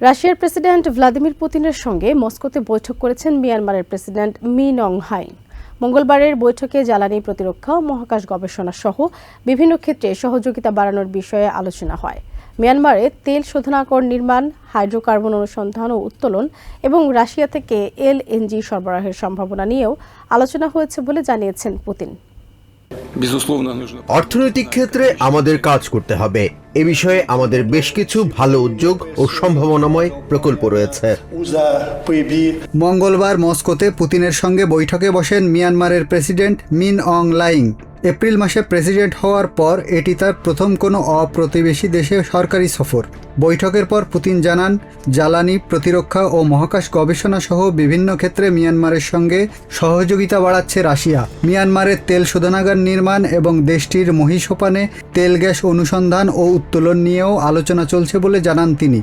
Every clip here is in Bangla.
রাশিয়ার প্রেসিডেন্ট ভ্লাদিমির পুতিনের সঙ্গে মস্কোতে বৈঠক করেছেন মিয়ানমারের প্রেসিডেন্ট মিন অং হ্লাইং। মঙ্গলবারের বৈঠকে জ্বালানি প্রতিরক্ষা ও মহাকাশ গবেষণা সহ বিভিন্ন ক্ষেত্রে সহযোগিতা বাড়ানোর বিষয়ে আলোচনা হয়। মিয়ানমারে তেল শোধনাগার নির্মাণ, হাইড্রোকার্বন অনুসন্ধান ও উত্তোলন এবং রাশিয়া থেকে এলএনজি সরবরাহের সম্ভাবনা নিয়েও আলোচনা হয়েছে বলে জানিয়েছেন পুতিন। অর্থনৈতিক ক্ষেত্রে আমাদের কাজ করতে হবে। এ বিষয়ে আমাদের বেশ কিছু ভালো উদ্যোগ ও সম্ভাবনাময় প্রকল্প রয়েছে। মঙ্গলবার মস্কোতে পুতিনের সঙ্গে বৈঠকে বসেন মিয়ানমারের প্রেসিডেন্ট মিন অং হ্লাইং। এপ্রিল মাসে প্রেসিডেন্ট হওয়ার পর এটি তার প্রথম কোনো অপ্রতিবেশী দেশে সরকারি সফর। বৈঠকের পর পুতিন জানান, জ্বালানি, প্রতিরক্ষা ও মহাকাশ গবেষণা সহ বিভিন্ন ক্ষেত্রে মিয়ানমারের সঙ্গে সহযোগিতা বাড়াচ্ছে রাশিয়া। মিয়ানমারের তেল শোধনাগার নির্মাণ এবং দেশটির মহীসোপানে তেল গ্যাস অনুসন্ধান ও উত্তোলন নিয়েও আলোচনা চলছে বলে জানান তিনি।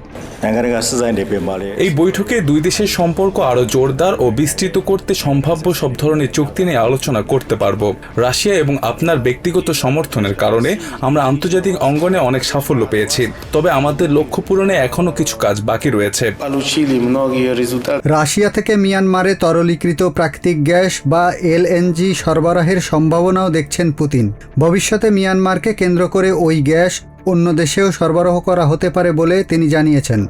এই বৈঠকে দুই দেশের সম্পর্ক আরও জোরদার ও বিস্তৃত করতে সম্ভাব্য সব ধরনের চুক্তি নিয়ে আলোচনা করতে পারব। রাশিয়া এবং আপনার ব্যক্তিগত সমর্থনের কারণে আমরা আন্তর্জাতিক অঙ্গনে অনেক সাফল্য পেয়েছি, তবে আমাদের লক্ষ্য পূরণে এখনো কিছু কাজ বাকি রয়েছে। রাশিয়া থেকে মিয়ানমারে তরলীকৃত প্রাকৃতিক গ্যাস বা এলএনজি সরবরাহের সম্ভাবনাও দেখছেন পুতিন। ভবিষ্যতে মিয়ানমারকে কেন্দ্র করে ওই গ্যাস অন্য দেশেও সরবরাহ করা হতে পারে বলে তিনি জানিয়েছেন।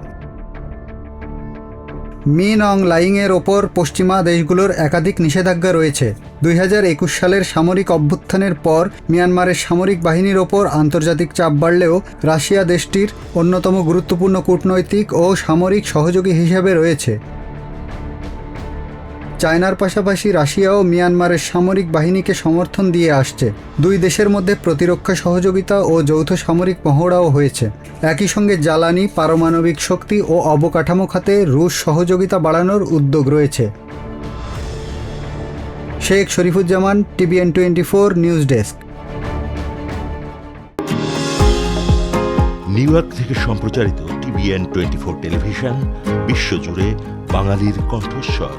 মিন অং হ্লাইংয়ের ওপর পশ্চিমা দেশগুলোর একাধিক নিষেধাজ্ঞা রয়েছে। 2021 সালের সামরিক অভ্যুত্থানের পর মিয়ানমারের সামরিক বাহিনীর ওপর আন্তর্জাতিক চাপ বাড়লেও রাশিয়া দেশটির অন্যতম গুরুত্বপূর্ণ কূটনৈতিক ও সামরিক সহযোগী হিসেবে রয়েছে। চায়নার পাশাপাশি রাশিয়াও মিয়ানমারের সামরিক বাহিনীকে সমর্থন দিয়ে আসছে। দুই দেশের মধ্যে প্রতিরক্ষা সহযোগিতা ও যৌথ সামরিক মহড়াও হয়েছে। একই সঙ্গে জ্বালানি, পারমাণবিক শক্তি ও অবকাঠামো খাতে রুশ সহযোগিতা বাড়ানোর উদ্যোগ রয়েছে। Sheikh Sharifuzzaman, TVN 24 news desk. New York থেকে সম্প্রচারিত TVN 24 টেলিভিশন বিশ্বজুড়ে বাঙালির কণ্ঠস্বর।